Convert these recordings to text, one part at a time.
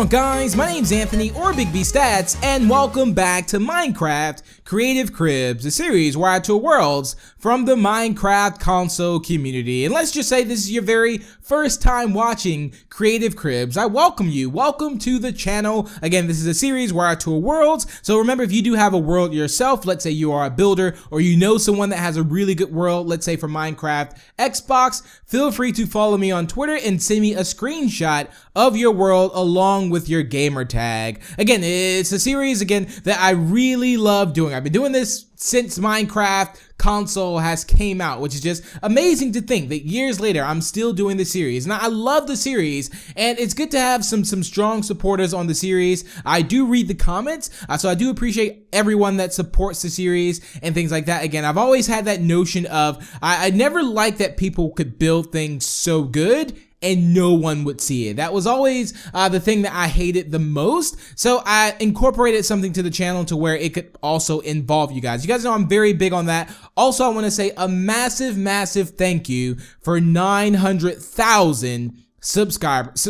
on, guys? My name's Anthony, or Big B Statz, and welcome back to Minecraft Creative Cribs, a series where I tour worlds from the Minecraft console community. And let's just say this is your very first time watching Creative Cribs. I welcome you. Welcome to the channel. Again, this is a series where I tour worlds. So remember, if you do have a world yourself, let's say you are a builder or you know someone that has a really good world, let's say for Minecraft Xbox, feel free to follow me on Twitter and send me a screenshot of your world along with your gamer tag. Again, it's a series that I really love doing. I've been doing this since Minecraft console has came out, which is just amazing to think that years later I'm still doing the series. And I love the series, and it's good to have some strong supporters on the series. I do read the comments, so I do appreciate everyone that supports the series and things like that. Again, I've always had that notion of I never liked that people could build things so good and no one would see it. That was always the thing that I hated the most. So I incorporated something to the channel to where it could also involve you guys. You guys know I'm very big on that. Also, I want to say a massive thank you for 900,000 subscribers.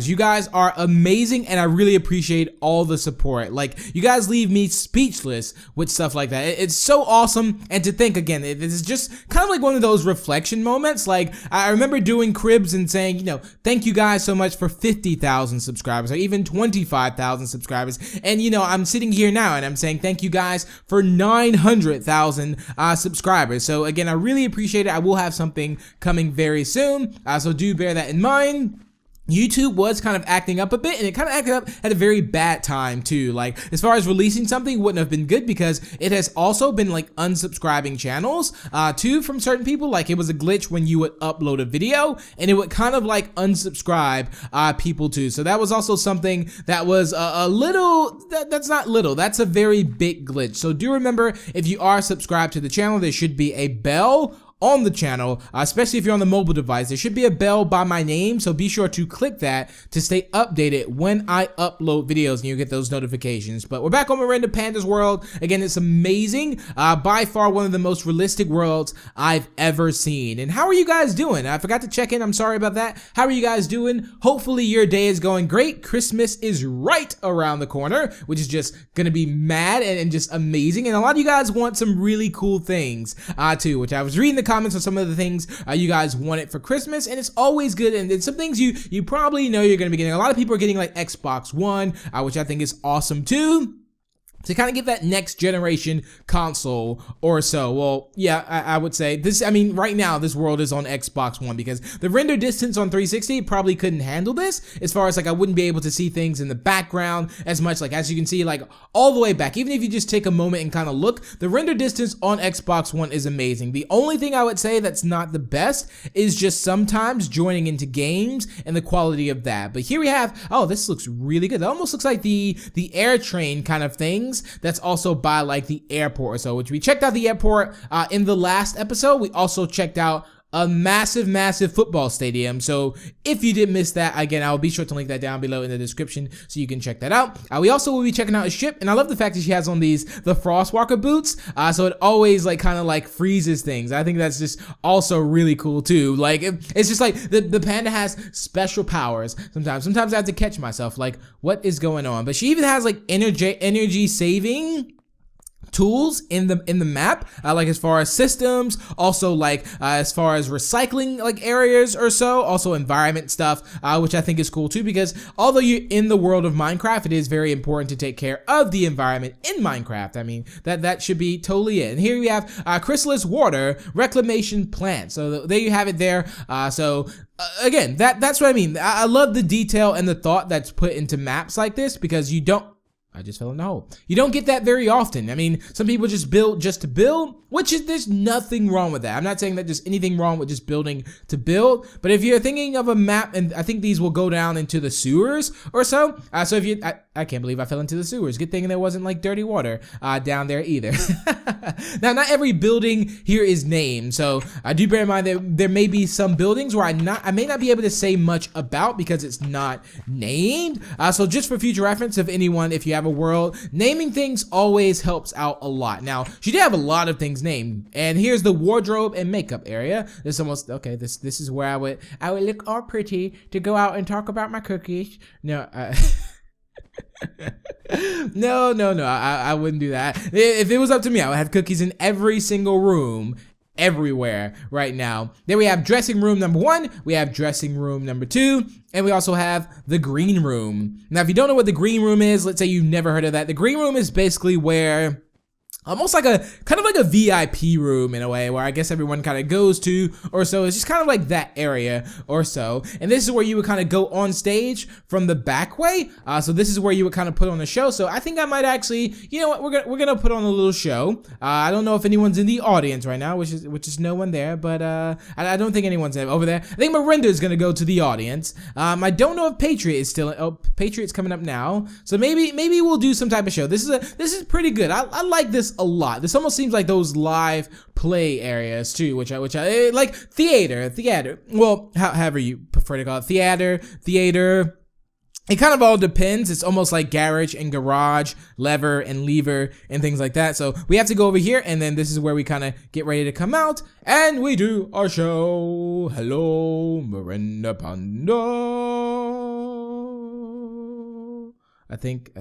You guys are amazing, and I really appreciate all the support. Like, you guys leave me speechless with stuff like that. It's so awesome. And to think, again, this is just kind of like one of those reflection moments. Like, I remember doing cribs and saying, you know, thank you guys so much for 50,000 subscribers or even 25,000 subscribers. And you know, I'm sitting here now and I'm saying thank you guys for 900,000 subscribers. So again, I really appreciate it. I will have something coming very soon, so do bear that in mind. YouTube was kind of acting up a bit, and it kind of acted up at a very bad time too. Like, as far as releasing something wouldn't have been good, because it has also been like unsubscribing channels too from certain people. Like, it was a glitch when you would upload a video and it would kind of like unsubscribe people too. So that was also something that was a little, that's not little, that's a very big glitch. So do remember, if you are subscribed to the channel, there should be a bell on the channel, especially if you're on the mobile device. There should be a bell by my name, so be sure to click that to stay updated when I upload videos and you get those notifications. But we're back on Miranda Panda's world. Again, it's amazing. By far one of the most realistic worlds I've ever seen. And how are you guys doing? I forgot to check in. I'm sorry about that. How are you guys doing? Hopefully your day is going great. Christmas is right around the corner, which is just gonna be mad and just amazing. And a lot of you guys want some really cool things too, which I was reading the comments on some of the things you guys wanted for Christmas, and it's always good. And it's some things you probably know you're gonna be getting. A lot of people are getting like Xbox One, which I think is awesome too, to kind of get that next generation console or so. Well, yeah, I would say this. I mean, right now this world is on Xbox One, because the render distance on 360 probably couldn't handle this, as far as like I wouldn't be able to see things in the background as much. Like, as you can see, like all the way back, even if you just take a moment and kind of look, the render distance on Xbox One is amazing. The only thing I would say that's not the best is just sometimes joining into games and the quality of that. But here we have, oh, this looks really good. It almost looks like the air train kind of things that's also by like the airport or so, which we checked out the airport in the last episode. We also checked out a massive football stadium. So if you did miss that, again, I'll be sure to link that down below in the description so you can check that out. We also will be checking out a ship, and I love the fact that she has on the Frostwalker boots, so it always like kind of like freezes things. I think that's just also really cool too. Like, it's just like the panda has special powers sometimes I have to catch myself like, what is going on? But she even has like energy saving tools in the map, like as far as systems, also like as far as recycling like areas or so, also environment stuff, which I think is cool too, because although you're in the world of Minecraft, it is very important to take care of the environment in Minecraft. I mean, that should be totally it. And here we have chrysalis water reclamation plant. So there you have it there. Again, that's what I mean. I love the detail and the thought that's put into maps like this, because I just fell in the hole. You don't get that very often. I mean, some people just build just to build, which is, there's nothing wrong with that. I'm not saying that there's anything wrong with just building to build, but if you're thinking of a map, and I think these will go down into the sewers or so. So if you, I can't believe I fell into the sewers. Good thing there wasn't like dirty water down there either. Now, not every building here is named, so I do bear in mind that there may be some buildings where I may not be able to say much about because it's not named. So just for future reference, if you have have a world. Naming things always helps out a lot. Now, she did have a lot of things named, and here's the wardrobe and makeup area. This almost, okay, this is where I would look all pretty to go out and talk about my cookies. No, no, I wouldn't do that. If it was up to me, I would have cookies in every single room, everywhere right now. Then we have dressing room number 1, we have dressing room number 2, and we also have the green room. Now, if you don't know what the green room is, let's say you've never heard of that. The green room is basically where almost like a kind of like a VIP room in a way, where I guess everyone kind of goes to or so. It's just kind of like that area or so. And this is where you would kind of go on stage from the back way. So this is where you would kind of put on a show. So I think I might actually, you know what, we're gonna put on a little show. I don't know if anyone's in the audience right now, which is no one there, but I don't think anyone's over there. I think Miranda is gonna go to the audience. I don't know if Patriot is still. Oh, Patriot's coming up now. So maybe we'll do some type of show. This is pretty good. I like this a lot. This almost seems like those live play areas too, which I like. Theater. Well, however you prefer to call it, theater. It kind of all depends. It's almost like garage and garage, lever and lever and things like that. So we have to go over here, and then this is where we kind of get ready to come out and we do our show. Hello, Miranda Panda. I think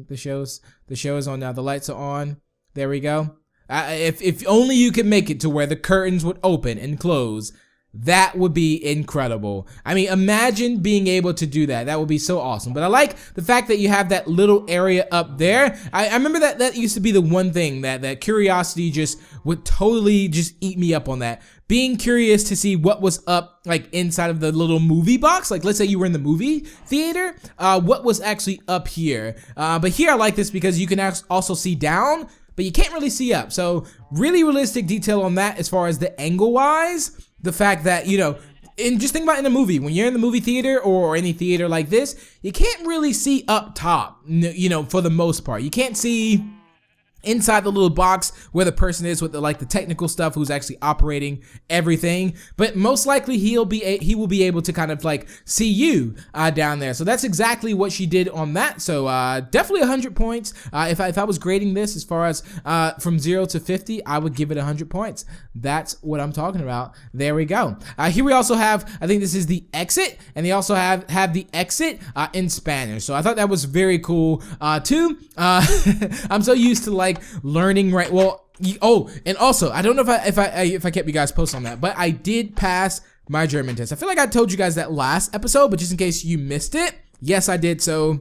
the show is on now. The lights are on. There we go. If only you could make it to where the curtains would open and close, that would be incredible. I mean, imagine being able to do that. That would be so awesome. But I like the fact that you have that little area up there. I remember that used to be the one thing that curiosity just would totally just eat me up on that. Being curious to see what was up, like inside of the little movie box. Like, let's say you were in the movie theater, what was actually up here. But here I like this because you can also see down, but you can't really see up. So really realistic detail on that as far as the angle wise. The fact that, you know, and just think about in a movie, when you're in the movie theater or any theater like this, you can't really see up top, you know, for the most part. You can't see inside the little box where the person is with the technical stuff, who's actually operating everything, but most likely he will be able to kind of like see you down there. So that's exactly what she did on that. So definitely 100 points. If I was grading this as far as from 0 to 50, I would give it 100 points. That's what I'm talking about. There we go. Here we also have, I think this is the exit, and they also have the exit in Spanish. So I thought that was very cool too. I'm so used to like learning, right? Well, and also I don't know if I kept you guys posted on that, but I did pass my German test. I feel like I told you guys that last episode, but just in case you missed it, yes, I did. So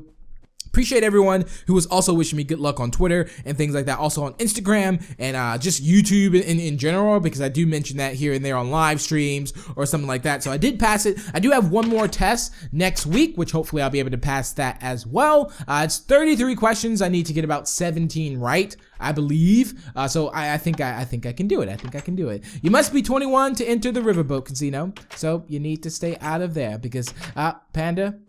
appreciate everyone who was also wishing me good luck on Twitter and things like that. Also on Instagram and just YouTube in general, because I do mention that here and there on live streams or something like that. So I did pass it. I do have one more test next week, which hopefully I'll be able to pass that as well. It's 33 questions. I need to get about 17 right, I believe. So I think I can do it. I think I can do it. You must be 21 to enter the Riverboat Casino. So you need to stay out of there because Panda,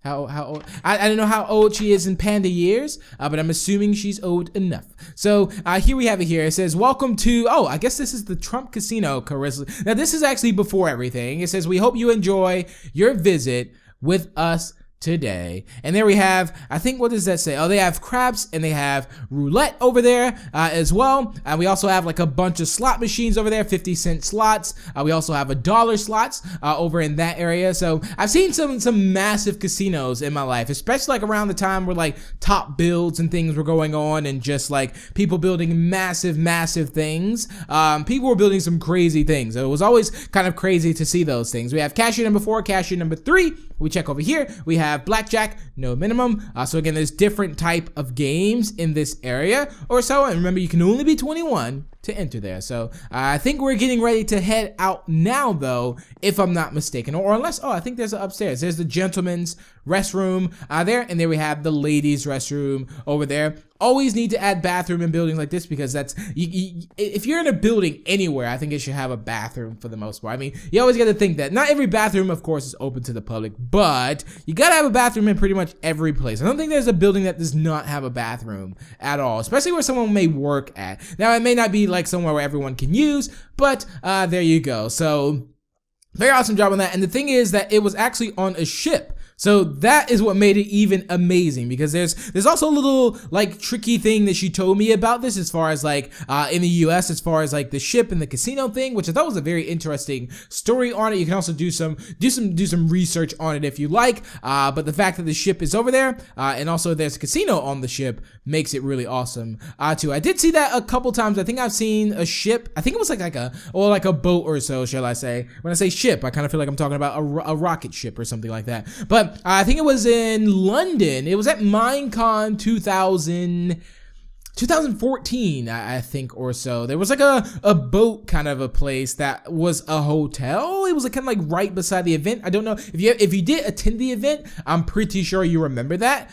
how old? I don't know how old she is in Panda years, but I'm assuming she's old enough. So here we have it here. It says, welcome to, I guess this is the Trump Casino, Carissa. Now this is actually before everything. It says, we hope you enjoy your visit with us today. And there we have, I think, what does that say? Oh, they have craps and they have roulette over there as well. We also have like a bunch of slot machines over there, 50-cent slots. We also have $1 slots over in that area. So I've seen some massive casinos in my life, especially like around the time where like top builds and things were going on, and just like people building massive things. People were building some crazy things. So it was always kind of crazy to see those things. We have cashier number 4, cashier number 3. We check over here. We have blackjack, no minimum. So again, there's different type of games in this area or so. And remember, you can only be 21 to enter there. So I think we're getting ready to head out now, though, if I'm not mistaken, or unless, I think there's upstairs. There's the gentleman's restroom there, and there we have the ladies' restroom over there. Always need to add bathroom in buildings like this, because that's if you're in a building anywhere, I think it should have a bathroom for the most part. I mean, you always got to think that not every bathroom, of course, is open to the public, but you got to have a bathroom in pretty much every place. I don't think there's a building that does not have a bathroom at all, especially where someone may work at. Now, it may not be like somewhere where everyone can use, but there you go. So very awesome job on that. And the thing is that it was actually on a ship. So that is what made it even amazing, because there's also a little like tricky thing that she told me about this, as far as like in the US, as far as like the ship and the casino thing, which I thought was a very interesting story on it. You can also do some research on it if you like, but the fact that the ship is over there and also there's a casino on the ship makes it really awesome too. I did see that a couple times. I think I've seen a ship. I think it was like a boat or so, shall I say. When I say ship, I kind of feel like I'm talking about a rocket ship or something like that. But I think it was in London. It was at Minecon 2014, I think, or so. There was like a boat kind of a place that was a hotel. It was like kind of like right beside the event. I don't know if you did attend the event. I'm pretty sure you remember that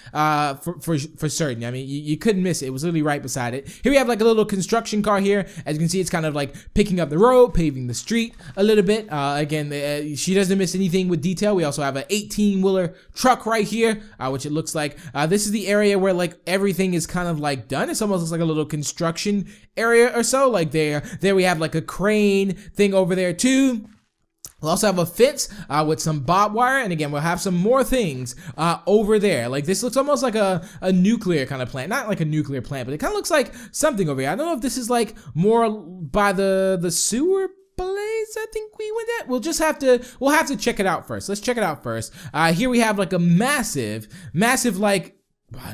for certain. I mean, you couldn't miss it. It was literally right beside it. Here we have like a little construction car here. As you can see, it's kind of like picking up the road, paving the street a little bit. Again, she doesn't miss anything with detail. We also have an 18-wheeler truck right here, which it looks like. This is the area where like everything is kind of like done. It's almost looks like a little construction area or so. Like there we have like a crane thing over there too. We'll also have a fence with some barbed wire, and again, we'll have some more things over there. Like this looks almost like a nuclear kind of plant. Not like a nuclear plant, but it kind of looks like something over here. I don't know if this is like more by the sewer place I think we went at. We'll have to check it out first. Let's check it out first. Here we have like a massive like,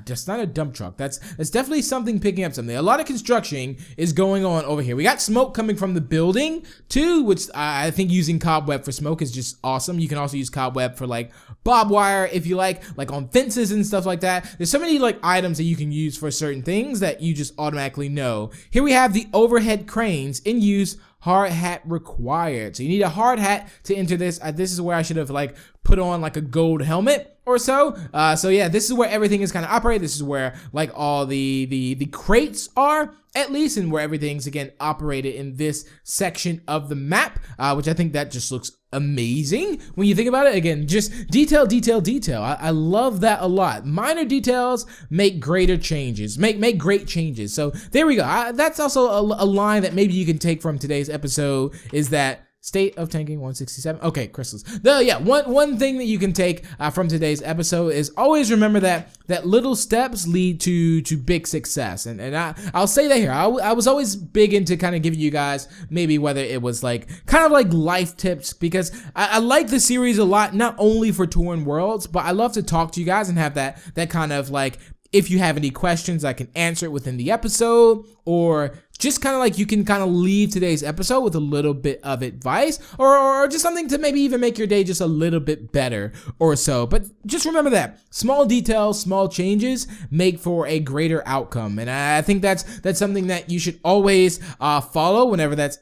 that's not a dump truck. That's definitely something picking up something. A lot of construction is going on over here. We got smoke coming from the building too, which I think using cobweb for smoke is just awesome. You can also use cobweb for like barbed wire if you like on fences and stuff like that. There's so many like items that you can use for certain things that you just automatically know. Here we have the overhead cranes in use. Hard hat required. So you need a hard hat to enter this. This is where I should have like put on like a gold helmet or so. So yeah, this is where everything is kind of operated. This is where like all the crates are, at least, and where everything's again operated in this section of the map, which I think that just looks amazing when you think about it. Again, just detail. I love that a lot. Minor details make greater changes, make great changes. So there we go. That's also a line that maybe you can take from today's episode, is that state of tanking 167. Okay, crystals. One thing that you can take from today's episode is always remember that little steps lead to big success. And I'll say that here. I was always big into kind of giving you guys maybe whether it was like kind of like life tips, because I like the series a lot, not only for touring worlds, but I love to talk to you guys and have that kind of like, if you have any questions, I can answer it within the episode, or just kind of like you can kind of leave today's episode with a little bit of advice, or just something to maybe even make your day just a little bit better or so. But just remember that small details, small changes make for a greater outcome. And I think that's something that you should always follow whenever that's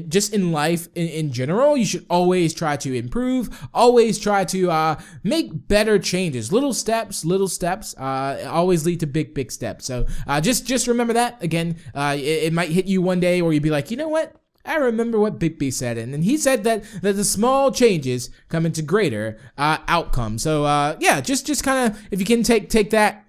just in life in general. You should always try to improve, always try to make better changes. Little steps always lead to big steps. So just remember that. Again, it might hit you one day where you'd be like, you know what? I remember what Big B said, and he said that the small changes come into greater outcomes. So yeah, just kind of, if you can take that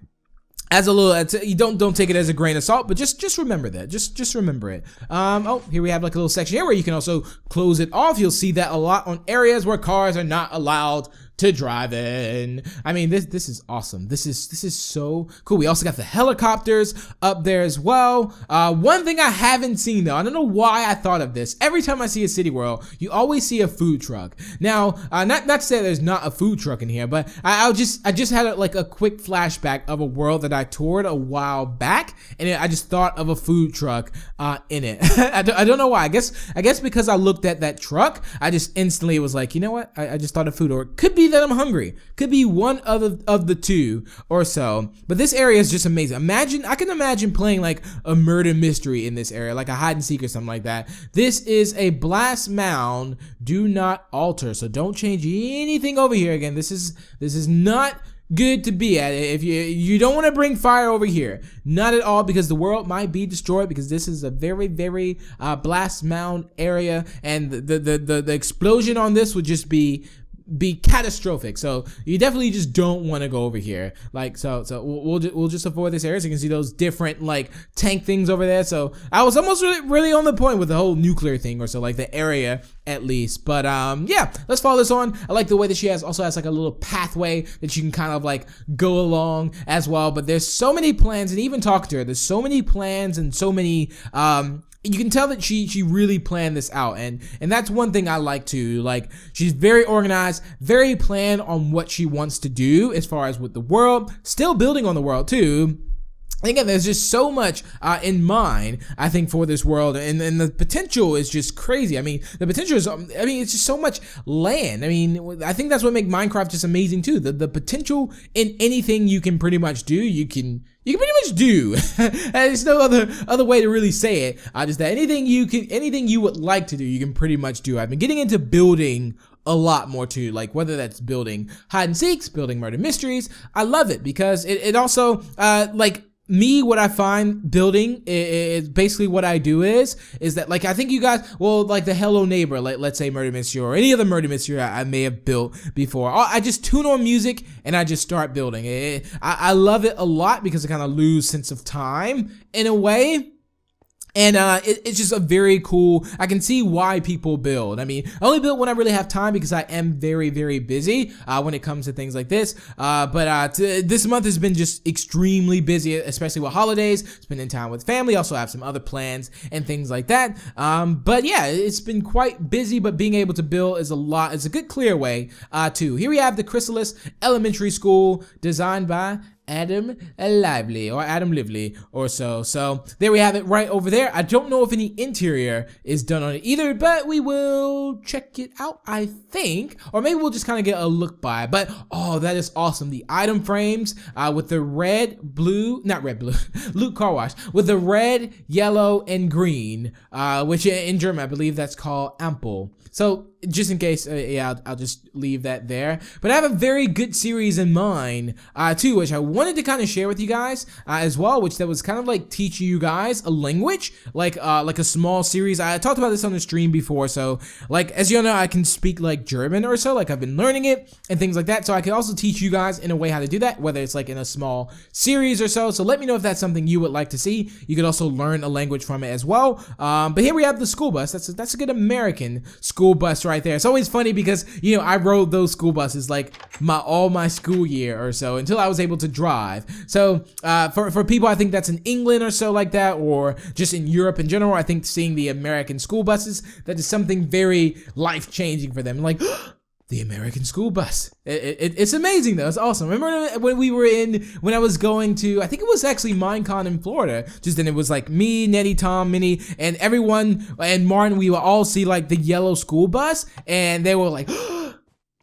as a little, you don't take it as a grain of salt, but just remember that. Just remember it. Oh, here we have like a little section here where you can also close it off. You'll see that a lot on areas where cars are not allowed to drive in. I mean, this is awesome. This is so cool. We also got the helicopters up there as well. One thing I haven't seen though, I don't know why I thought of this. Every time I see a city world, you always see a food truck. Now, not to say there's not a food truck in here, but I just had like a quick flashback of a world that I toured a while back, and I just thought of a food truck in it. I don't know why. I guess because I looked at that truck, I just instantly was like, you know what? I just thought of food, or it could be that I'm hungry. Could be one of the two or so. But this area is just amazing. I can imagine playing like a murder mystery in this area, like a hide and seek or something like that. This is a blast mound. Do not alter. So don't change anything over here. Again, this is not good to be at. If you don't want to bring fire over here, not at all, because the world might be destroyed, because this is a very blast mound area, and the explosion on this would just be be catastrophic. So you definitely just don't want to go over here. Like, so we'll just avoid this area. So you can see those different like tank things over there. So I was almost really on the point with the whole nuclear thing, or so, like the area at least. But yeah, let's follow this on. I like the way that she also has like a little pathway that you can kind of like go along as well. But there's so many plans, and even talk to her, there's so many plans and so many you can tell that she really planned this out, and that's one thing I like too. Like, she's very organized, very planned on what she wants to do as far as with the world, still building on the world too. Again, there's just so much in mind, I think, for this world, and the potential is just crazy. I mean, the potential is, it's just so much land. I mean, I think that's what makes Minecraft just amazing too. The potential in anything you can pretty much do, you can pretty much do. There's no other way to really say it. Just that anything you would like to do, you can pretty much do. I've been getting into building a lot more too, like whether that's building hide and seeks, building murder mysteries. I love it because it also like me, what I find building is basically what I do is that, like, I think you guys, well, like the Hello Neighbor, like let's say murder mystery or any other murder mystery I may have built before. I just tune on music and I just start building. I love it a lot because I kind of lose sense of time in a way. And it's just a very cool, I can see why people build. I mean, I only build when I really have time because I am very, very busy when it comes to things like this. But this month has been just extremely busy, especially with holidays, spending time with family. Also have some other plans and things like that. But yeah, it's been quite busy, but being able to build is a good clear way too. Here we have the Chrysalis Elementary School, designed by Adam Lively or so. So there we have it right over there. I don't know if any interior is done on it either, but we will check it out, I think. Or maybe we'll just kind of get a look by. But oh, that is awesome. The item frames with the Luke Car Wash, with the red, yellow, and green, which in German I believe that's called Ampel. So just in case, yeah, I'll just leave that there. But I have a very good series in mind too, which I wanted to kind of share with you guys as well, which that was kind of like teaching you guys a language, like a small series. I talked about this on the stream before, so like, as you know, I can speak like German or so, like I've been learning it and things like that, so I can also teach you guys in a way how to do that, whether it's like in a small series or so. So let me know if that's something you would like to see. You could also learn a language from it as well. But here we have the school bus. That's a good American school bus right there. It's always funny because, you know, I rode those school buses like all my school year or so until I was able to drive. So for people, I think that's in England or so like that, or just in Europe in general, I think seeing the American school buses, that is something very life-changing for them. Like, the American school bus. It's amazing though. It's awesome. Remember when I was going to, I think it was actually Minecon in Florida. Just then it was like me, Nettie, Tom, Minnie, and everyone, and Martin, we would all see like the yellow school bus, and they were like,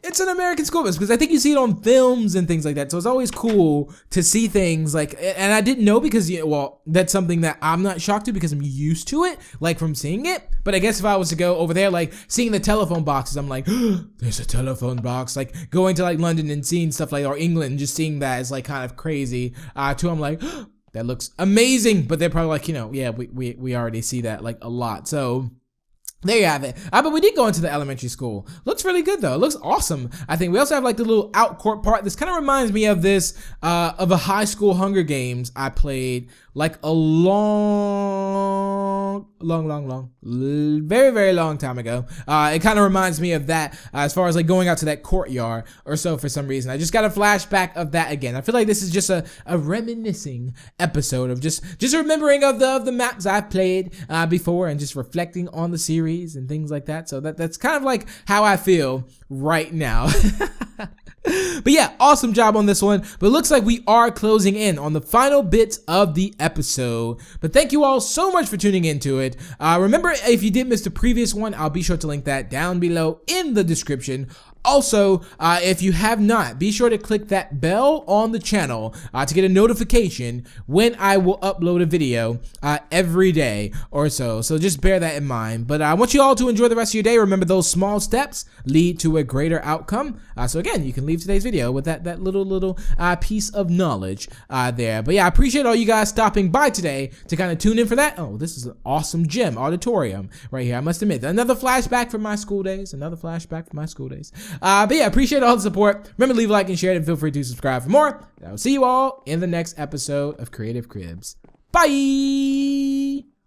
it's an American school bus, because I think you see it on films and things like that. So it's always cool to see things like, and I didn't know because, well, that's something that I'm not shocked to because I'm used to it, like from seeing it. But I guess if I was to go over there, like seeing the telephone boxes, I'm like, there's a telephone box. Like going to like London and seeing stuff like, or England, just seeing that is like kind of crazy. Too, I'm like, that looks amazing. But they're probably like, you know, yeah, we already see that like a lot. So there you have it. But we did go into the elementary school. Looks really good though. It looks awesome. I think we also have like the little out court part. This kind of reminds me of this, of a high school Hunger Games I played like a very, very long time ago. It kind of reminds me of that as far as like going out to that courtyard or so for some reason. I just got a flashback of that again. I feel like this is just a reminiscing episode of just remembering of the maps I've played before and just reflecting on the series and things like that. So that's kind of like how I feel right now. But yeah, awesome job on this one. But it looks like we are closing in on the final bits of the episode. But thank you all so much for tuning into it. Remember, if you did miss the previous one, I'll be sure to link that down below in the description. Also, if you have not, be sure to click that bell on the channel to get a notification when I will upload a video every day or so. So just bear that in mind. But I want you all to enjoy the rest of your day. Remember, those small steps lead to a greater outcome. So again, you can leave today's video with that little piece of knowledge there. But yeah, I appreciate all you guys stopping by today to kind of tune in for that. Oh, this is an awesome gym auditorium right here. I must admit, another flashback from my school days. But yeah, appreciate all the support. Remember to leave a like and share it, and feel free to subscribe for more. And I will see you all in the next episode of Creative Cribs. Bye!